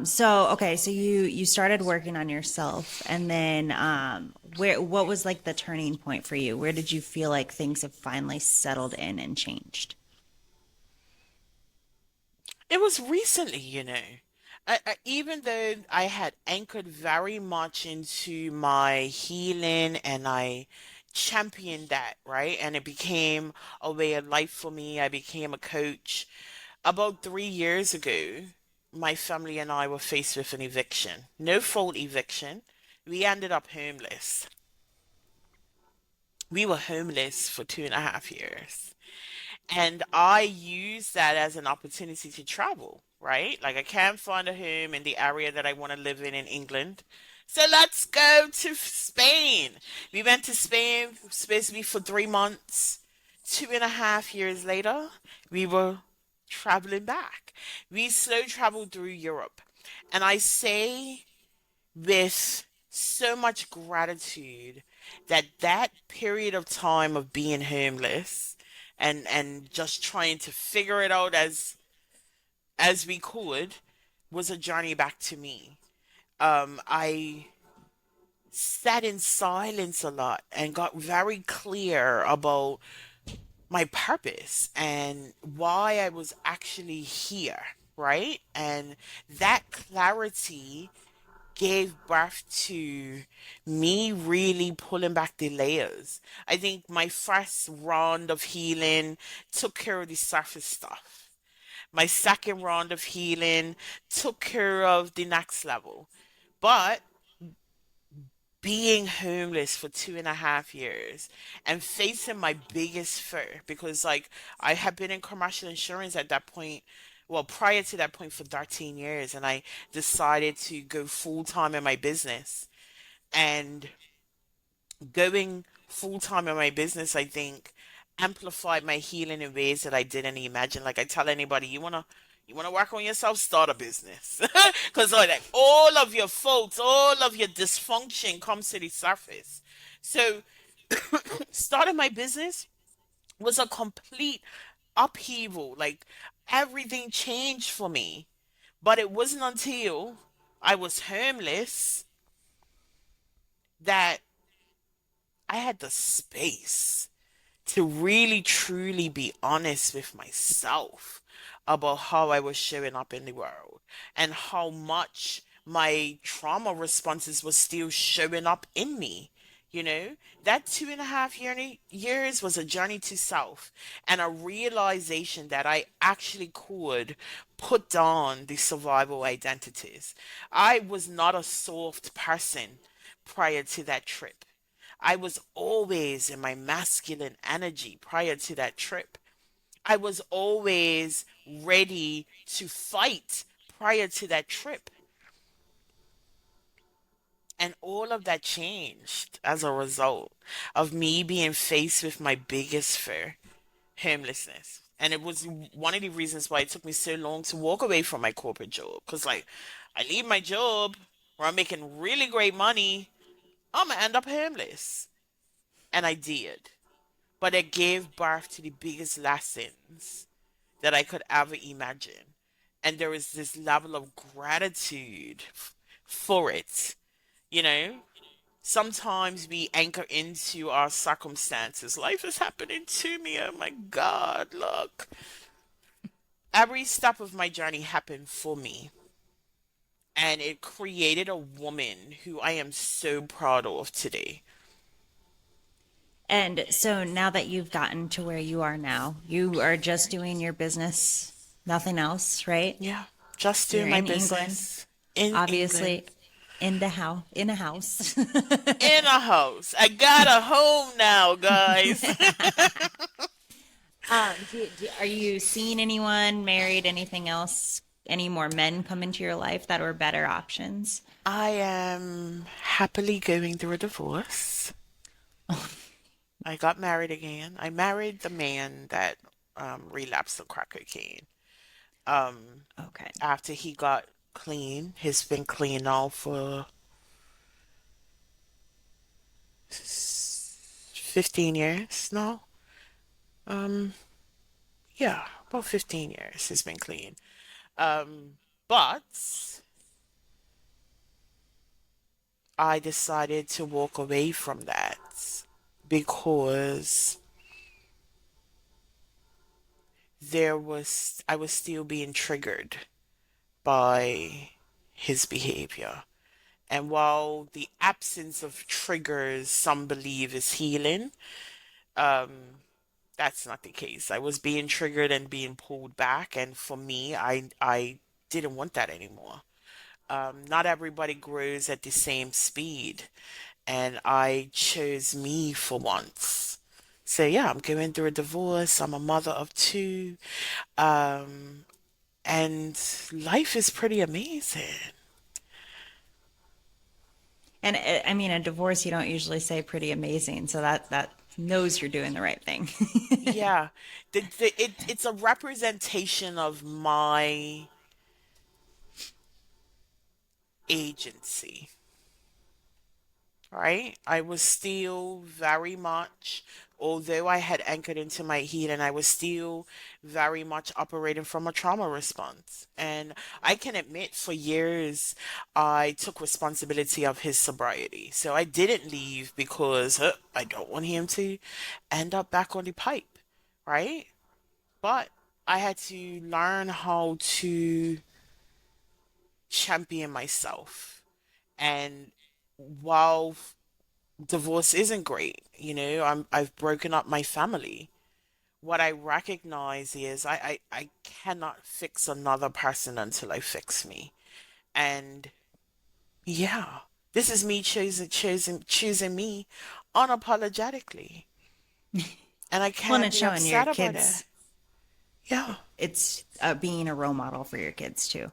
So okay, so you started working on yourself, and then where what was like the turning point for you? Where did you feel like things have finally settled in and changed? It was recently, even though I had anchored very much into my healing and I championed that, right? And it became a way of life for me. I became a coach. About 3 years ago, my family and I were faced with an eviction. No fault eviction. We ended up homeless. We were homeless for 2.5 years. And I use that as an opportunity to travel, right? Like I can't find a home in the area that I want to live in England. So let's go to Spain. We went to Spain, supposed to be for 3 months. 2.5 years later, we were traveling back. We slow traveled through Europe. And I say with so much gratitude that that period of time of being homeless and just trying to figure it out as we could was a journey back to me. I sat in silence a lot and got very clear about my purpose and why I was actually here, right? And that clarity gave birth to me really pulling back the layers. I think my first round of healing took care of the surface stuff. My second round of healing took care of the next level. But being homeless for 2.5 years and facing my biggest fear, because like I had been in commercial insurance at that point, well, prior to that point for 13 years, and I decided to go full time in my business. And going full time in my business, I think, amplified my healing in ways that I didn't imagine. Like I tell anybody, you wanna work on yourself, start a business, because like all of your faults, all of your dysfunction comes to the surface. So starting my business was a complete upheaval. Like everything changed for me. But it wasn't until I was homeless that I had the space to really truly be honest with myself about how I was showing up in the world and how much my trauma responses was still showing up in me. You know, that 2.5 years was a journey to self and a realization that I actually could put down the survival identities. I was not a soft person prior to that trip. I was always in my masculine energy prior to that trip. I was always ready to fight prior to that trip. And all of that changed as a result of me being faced with my biggest fear, homelessness. And it was one of the reasons why it took me so long to walk away from my corporate job. Because, like, I leave my job where I'm making really great money, I'm going to end up homeless. And I did. But it gave birth to the biggest lessons that I could ever imagine. And there is this level of gratitude for it. You know, sometimes we anchor into our circumstances. Life is happening to me. Oh my God, look. Every step of my journey happened for me. And it created a woman who I am so proud of today. And so now that you've gotten to where you are now, you are just doing your business, nothing else, right? Yeah, just You're doing my in England, business in England. obviously in a house. In a house. I got a home now, guys. Are you seeing anyone married, anything else, any more men come into your life that were better options? I am happily going through a divorce. I got married again. I married the man that relapsed on crack cocaine. Um, Okay. After he got clean, he's been clean now for 15 years now. Um, yeah, about 15 years he's been clean. But I decided to walk away from that because I was still being triggered by his behavior. And while the absence of triggers some believe is healing, um, that's not the case. I was being triggered and being pulled back, and for me, I didn't want that anymore. Not everybody grows at the same speed, and I chose me for once. So yeah, I'm going through a divorce. I'm a mother of two, um, and life is pretty amazing. And I mean, a divorce, you don't usually say pretty amazing, so that knows you're doing the right thing. Yeah, it's a representation of my agency, right? I was still very much, although I had anchored into my healing, I was still very much operating from a trauma response. And I can admit for years, I took responsibility of his sobriety. So I didn't leave because I don't want him to end up back on the pipe, right? But I had to learn how to champion myself. And while divorce isn't great. I've broken up my family. What I recognize is I cannot fix another person until I fix me. And yeah, this is me choosing me unapologetically. And I Well, and can't it's be showing your upset about it. kids, Yeah, it's being a role model for your kids too.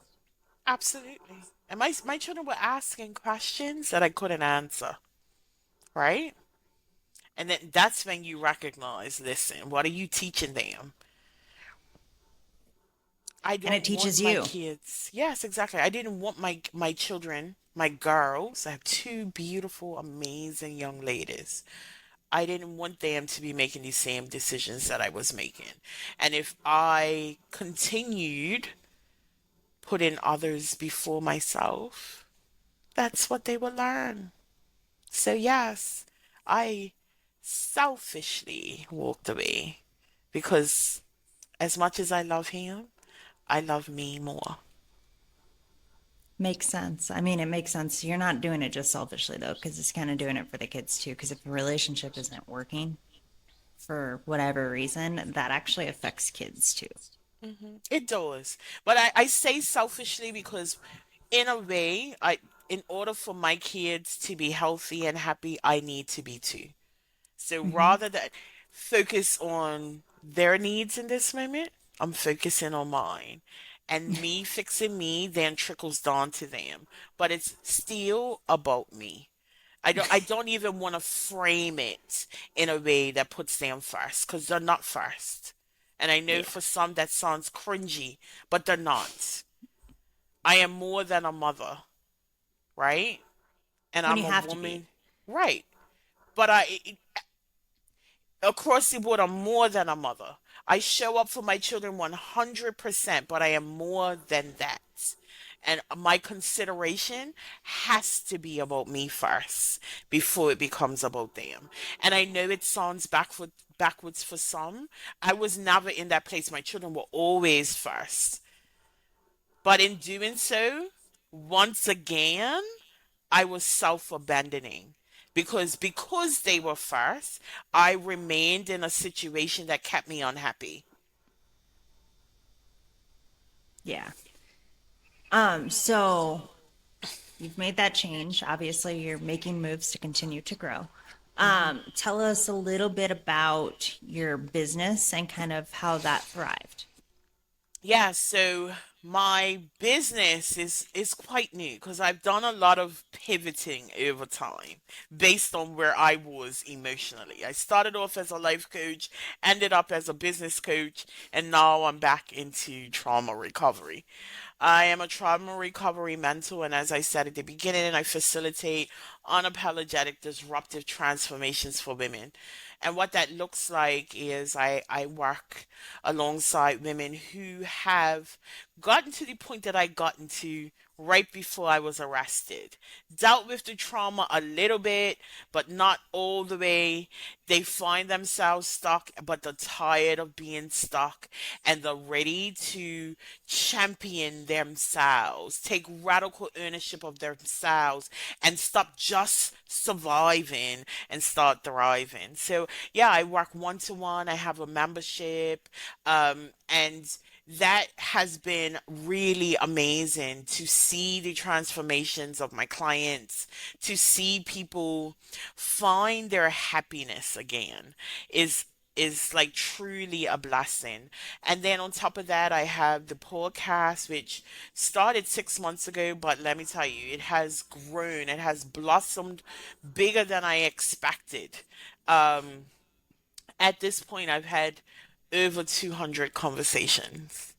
absolutely. And my children were asking questions that I couldn't answer, right? And then that's when you recognize, listen, what are you teaching them? I And it don't want teaches my you. kids. Yes, exactly. I didn't want my children, my girls. I have two beautiful, amazing young ladies. I didn't want them to be making these same decisions that I was making. And if I continued putting others before myself, that's what they will learn. So yes, I selfishly walked away because as much as I love him, I love me more. Makes sense. I mean, it makes sense. You're not doing it just selfishly though, because it's kind of doing it for the kids too. Because if a relationship isn't working for whatever reason, that actually affects kids too. It does. But I say selfishly because in a way, in order for my kids to be healthy and happy, I need to be too. So Hmm. rather than focus on their needs in this moment, I'm focusing on mine. And me fixing me then trickles down to them. But it's still about me. I don't even want to frame it in a way that puts them first because they're not first. And I know Yeah. for some that sounds cringy, but they're not. I am more than a mother, right? And When I'm you a have to be. woman, right? But across the board, I'm more than a mother. I show up for my children 100%, but I am more than that. And my consideration has to be about me first before it becomes about them. And I know it sounds backwards for some. I was never in that place. My children were always first. But in doing so, once again, I was self-abandoning because they were first, I remained in a situation that kept me unhappy. Yeah. So you've made that change. Obviously, you're making moves to continue to grow. Tell us a little bit about your business and kind of how that thrived. Yeah, so my business is quite new because I've done a lot of pivoting over time based on where I was emotionally. I started off as a life coach, ended up as a business coach, and now I'm back into trauma recovery. I am a trauma recovery mentor, and as I said at the beginning, I facilitate unapologetic disruptive transformations for women. And what that looks like is I work alongside women who have gotten to the point that I gotten to right before I was arrested. Dealt with the trauma a little bit, but not all the way. They find themselves stuck, but they're tired of being stuck and they're ready to champion themselves, take radical ownership of themselves, and stop just surviving and start thriving. So, yeah, I work one to one, I have a membership, and that has been really amazing to see the transformations of my clients, to see people find their happiness again is like truly a blessing. And then on top of that, I have the podcast, which started 6 months ago, but let me tell you, it has grown, it has blossomed bigger than I expected. Um, at this point, I've had over 200 conversations,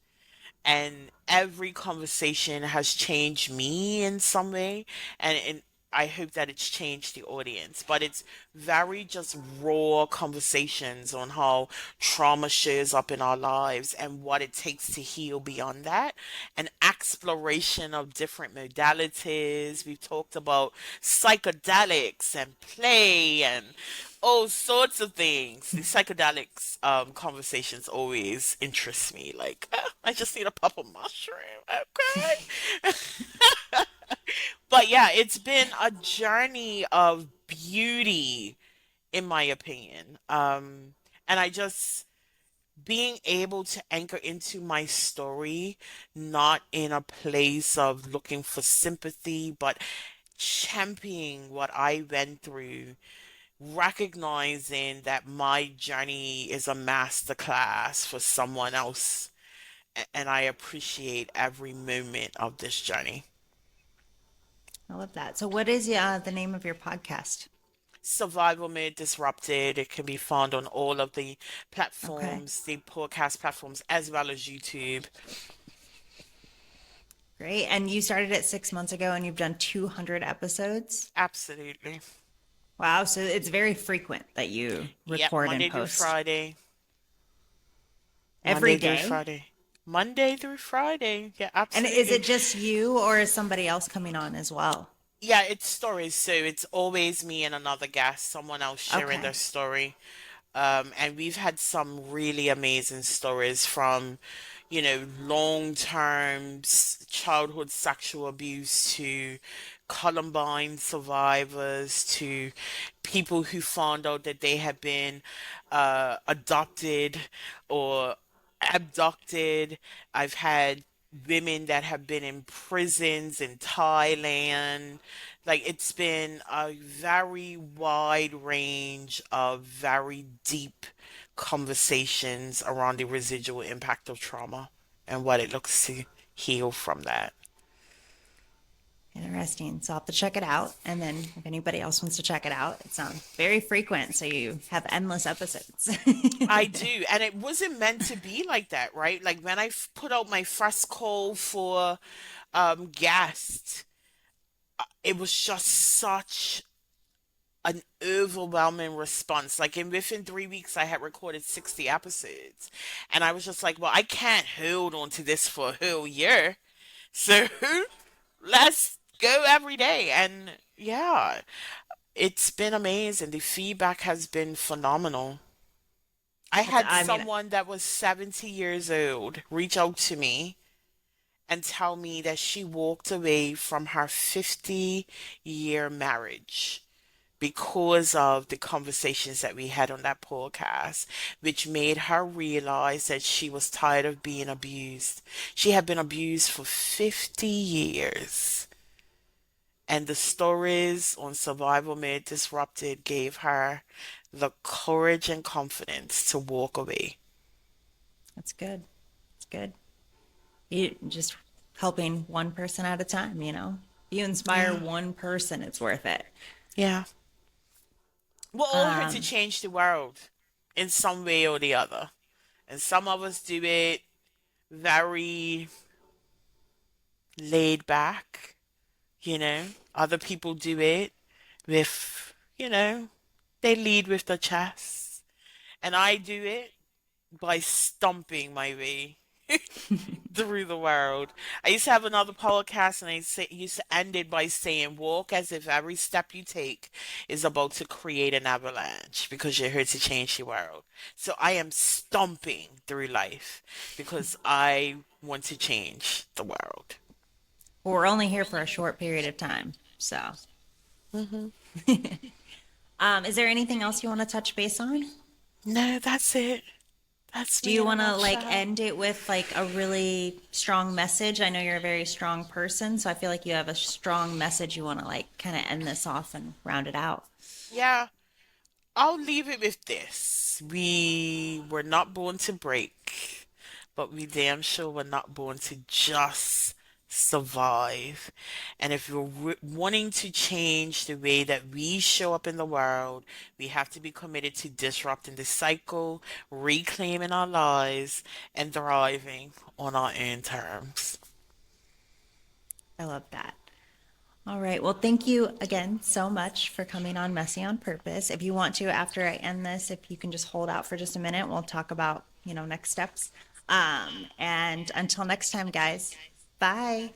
and every conversation has changed me in some way, and I hope that it's changed the audience. But it's very just raw conversations on how trauma shows up in our lives and what it takes to heal beyond that, and exploration of different modalities. We've talked about psychedelics and play and all sorts of things. The psychedelics conversations always interest me. Like, I just need a pop of mushroom, okay? But yeah, it's been a journey of beauty, in my opinion. And I just being able to anchor into my story, not in a place of looking for sympathy, but championing what I went through, recognizing that my journey is a masterclass for someone else. And I appreciate every moment of this journey. I love that. So, what is the name of your podcast? Survival Mode Disrupted. It can be found on all of the Okay, platforms, the podcast platforms, as well as YouTube. great. And you started it 6 months ago and you've done 200 episodes. Absolutely. Wow. So, it's very frequent that you Yep, record and Monday through post Friday. every Monday through day. Friday. Monday through Friday. Yeah, And is absolutely. it just you or is somebody else coming on as well? Yeah, it's stories. So it's always me and another guest, someone else sharing their Okay. story. And we've had some really amazing stories from, long-term childhood sexual abuse to Columbine survivors to people who found out that they had been adopted or abducted. I've had women that have been in prisons in Thailand. Like it's been a very wide range of very deep conversations around the residual impact of trauma and what it looks to heal from that. Interesting. So I'll have to check it out. And then if anybody else wants to check it out, it sounds very frequent. So you have endless episodes. I do, and it wasn't meant to be like that, right? Like when I put out my first call for guests, it was just such an overwhelming response. Like in within 3 weeks, I had recorded 60 episodes, and I was just like, "Well, I can't hold on to this for a whole year, so let's go every day." And yeah, it's been amazing. The feedback has been phenomenal. I had I mean, someone that was 70 years old reach out to me and tell me that she walked away from her 50-year marriage because of the conversations that we had on that podcast, which made her realize that she was tired of being abused. She had been abused for 50 years. And the stories on Survival Made Disrupted gave her the courage and confidence to walk away. that's good. It's good. You just helping one person at a time, you know? If you inspire Yeah. one person, it's worth it. Yeah. We're all here to Um, change the world in some way or the other. And some of us do it very laid back, you know. Other people do it with, they lead with the chest. And I do it by stomping my way through the world. I used to have another podcast, and used to end it by saying, "Walk as if every step you take is about to create an avalanche because you're here to change the world." So I am stomping through life because I want to change the world. we're only here for a short period of time. So, Hmm. is there anything else you want to touch base on? No, that's it. That's Do me you in a want to like nutshell. end it with like a really strong message? I know you're a very strong person, so I feel like you have a strong message you want to like kind of end this off and round it out. Yeah, I'll leave it with this. We were not born to break, but we damn sure were not born to just survive. And if we're wanting to change the way that we show up in the world, we have to be committed to disrupting the cycle, reclaiming our lives, and thriving on our own terms. I love that. All right. Well, thank you again so much for coming on Messy on Purpose. If you want to, after I end this, if you can just hold out for just a minute, we'll talk about, next steps. And until next time, guys, bye.